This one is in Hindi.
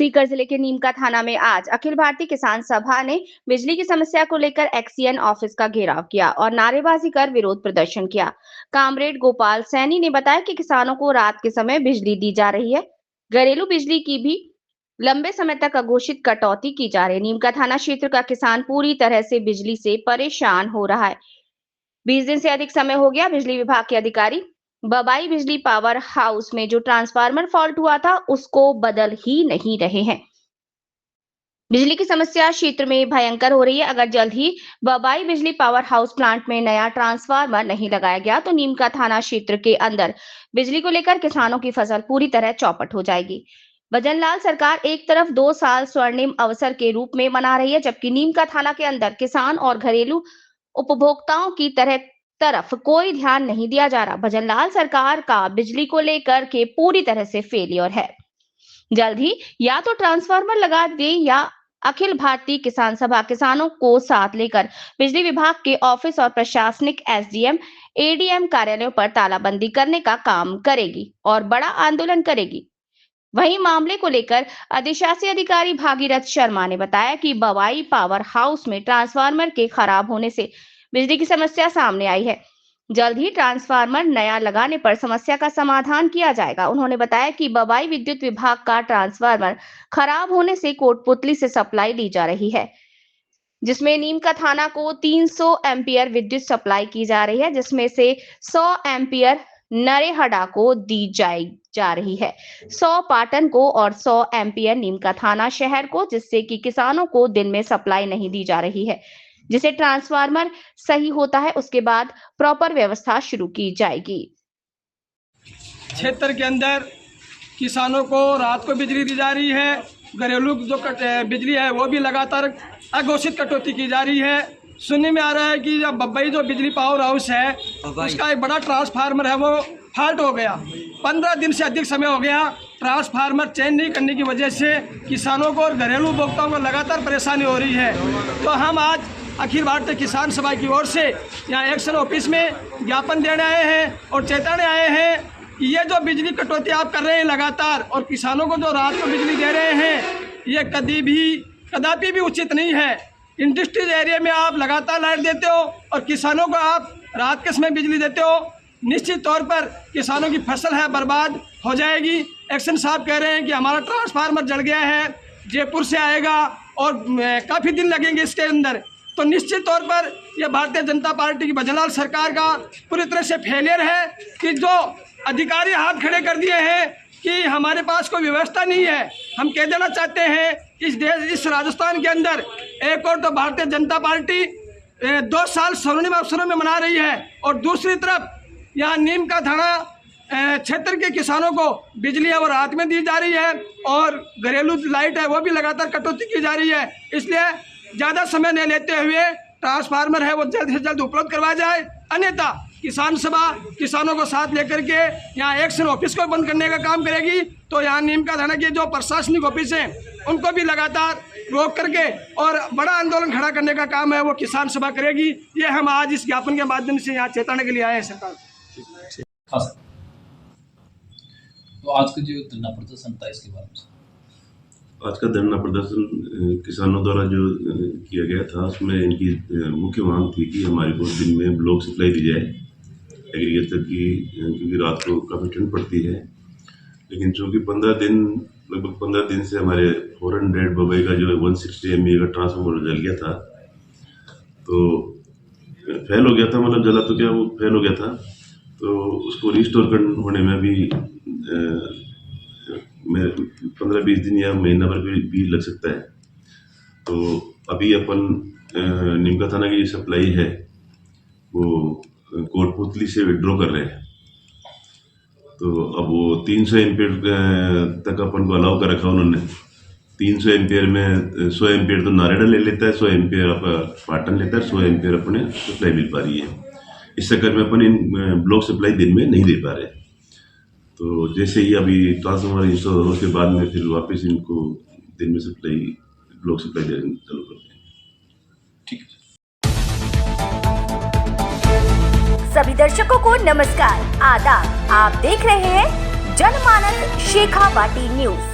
सीकर जिले के नीमका थाना में आज अखिल भारतीय किसान सभा ने बिजली की समस्या को लेकर एक्सीएन ऑफिस का घेराव किया और नारेबाजी कर विरोध प्रदर्शन किया। कामरेड गोपाल सैनी ने बताया कि किसानों को रात के समय बिजली दी जा रही है, घरेलू बिजली की भी लंबे समय तक अघोषित कटौती की जा रही है। नीमका थाना क्षेत्र का किसान पूरी तरह से बिजली से परेशान हो रहा है। 20 दिन से अधिक समय हो गया। बिजली विभाग के अधिकारी बबाई बिजली पावर हाउस में जो ट्रांसफार्मर फॉल्ट हुआ था उसको बदल ही नहीं रहे हैं। बिजली की समस्या क्षेत्र में भयंकर हो रही है। अगर जल्द ही बबाई बिजली पावर हाउस प्लांट में नया ट्रांसफार्मर नहीं लगाया गया तो नीमका थाना क्षेत्र के अंदर बिजली को लेकर किसानों की फसल पूरी तरह चौपट हो जाएगी। भजनलाल सरकार एक तरफ 2 साल स्वर्णिम अवसर के रूप में मना रही है, जबकि नीमका थाना के अंदर किसान और घरेलू उपभोक्ताओं की तरफ कोई ध्यान नहीं दिया जा रहा। भजनलाल सरकार का बिजली को लेकर के पूरी तरह से फेलियर है। जल्द ही या तो ट्रांसफार्मर लगा दे या अखिल भारतीय किसान सभा किसानों को साथ लेकर बिजली विभाग के ऑफिस और प्रशासनिक एसडीएम एडीएम कार्यालयों पर तालाबंदी करने का काम करेगी और बड़ा आंदोलन करेगी। वहीं मामले को लेकर अधिशासी अधिकारी भागीरथ शर्मा ने बताया कि बबाई पावर हाउस में ट्रांसफार्मर के खराब होने से बिजली की समस्या सामने आई है। जल्द ही ट्रांसफार्मर नया लगाने पर समस्या का समाधान किया जाएगा। उन्होंने बताया कि बबाई विद्युत विभाग का ट्रांसफार्मर खराब होने से कोटपुतली से सप्लाई दी जा रही है, जिसमें नीमका थाना को 300 एम्पियर विद्युत सप्लाई की जा रही है, जिसमें से 100 एम्पियर नरेहड़ा को दी जा रही है, 100 पाटन को और 100 एम्पियर नीमका थाना शहर को, जिससे कि किसानों को दिन में सप्लाई नहीं दी जा रही है। जिसे ट्रांसफार्मर सही होता है उसके बाद प्रॉपर व्यवस्था शुरू की जाएगी। क्षेत्र के अंदर किसानों को रात को बिजली दी जा रही है, घरेलू जो बिजली है वो भी लगातार अघोषित कटौती की जा रही है। सुनने में आ रहा है कि जब बब्बई जो बिजली पावर हाउस है उसका एक बड़ा ट्रांसफार्मर है वो फॉल्ट हो गया। 15 दिन से अधिक समय हो गया। ट्रांसफार्मर चेंज नहीं करने की वजह से किसानों को और घरेलू उपभोक्ताओं को लगातार परेशानी हो रही है। तो हम आज अखिल भारतीय किसान सभा की ओर से यहाँ एक्शन ऑफिस में ज्ञापन देने आए हैं और चेताने आए हैं कि ये जो बिजली कटौती आप कर रहे हैं लगातार और किसानों को जो रात को बिजली दे रहे हैं ये कदापि भी उचित नहीं है। इंडस्ट्रियल एरिया में आप लगातार लाइट देते हो और किसानों को आप रात के समय बिजली देते हो, निश्चित तौर पर किसानों की फसल है बर्बाद हो जाएगी। एक्शन साहब कह रहे हैं कि हमारा ट्रांसफार्मर जल गया है, जयपुर से आएगा और काफ़ी दिन लगेंगे इसके अंदर। तो निश्चित तौर पर यह भारतीय जनता पार्टी की भजनलाल सरकार का पूरी तरह से फेलियर है कि जो अधिकारी हाथ खड़े कर दिए हैं कि हमारे पास कोई व्यवस्था नहीं है। हम कह देना चाहते हैं इस राजस्थान के अंदर एक और तो भारतीय जनता पार्टी 2 साल स्वर्णिम अवसरों में मना रही है और दूसरी तरफ यहाँ नीमका थाना क्षेत्र के किसानों को बिजली है वो रात में दी जा रही है और घरेलू लाइट है वो भी लगातार कटौती की जा रही है। इसलिए ज़्यादा समय नहीं लेते हुए ट्रांसफार्मर है वो जल्द से जल्द उपलब्ध करवाया जाए, अन्यथा किसान सभा किसानों को साथ लेकर के यहाँ एक्शन ऑफिस को बंद करने का काम करेगी। तो यहाँ नीमका थाना के जो प्रशासनिक ऑफिस हैं उनको भी लगातार रोक करके और बड़ा आंदोलन खड़ा करने का काम है वो किसान सभा करेगी। ये हम आज इस ज्ञापन के माध्यम से यहाँ चेताने के लिए आए हैं सरकार। तो आज का जो धरना प्रदर्शन था इसके बारे में, आज का धरना प्रदर्शन किसानों द्वारा जो किया गया था उसमें इनकी मुख्य मांग थी कि हमारे को दिन में ब्लॉक सप्लाई दी जाए एग्रीकल्चर की, क्योंकि रात को काफ़ी ठंड पड़ती है। लेकिन चूँकि लगभग 15 दिन से हमारे 400 बबई का जो 160 MVA का ट्रांसफार्मर जल गया था, तो फेल हो गया था, मतलब जला तो क्या वो फेल हो गया था। तो उसको रिस्टोर होने में भी 15-20 दिन या महीना भर भी लग सकता है। तो अभी अपन नीमका थाना की सप्लाई है वो कोटपुतली से विड्रॉ कर रहे हैं। तो अब वो 300 एम्पियर तक अपन को अलाउ कर रखा उन्होंने। 300 एम्पियर में 100 एम्पियर तो नारेड़ा ले लेता है, 100 एम्पियर पाटन लेता है, 100 एम्पियर अपने सप्लाई मिल पा रही है। इस चक्कर में अपन इन ब्लॉक सप्लाई दिन में नहीं दे पा रहे। तो जैसे ही अभी ट्रांसफार्मर इंस्टॉल हो उसके बाद में फिर वापस इनको दिन में ब्लॉक सप्लाई देना चालू करते हैं। ठीक है। सभी दर्शकों को नमस्कार, आदाब। आप देख रहे हैं जनमानस शेखावाटी न्यूज।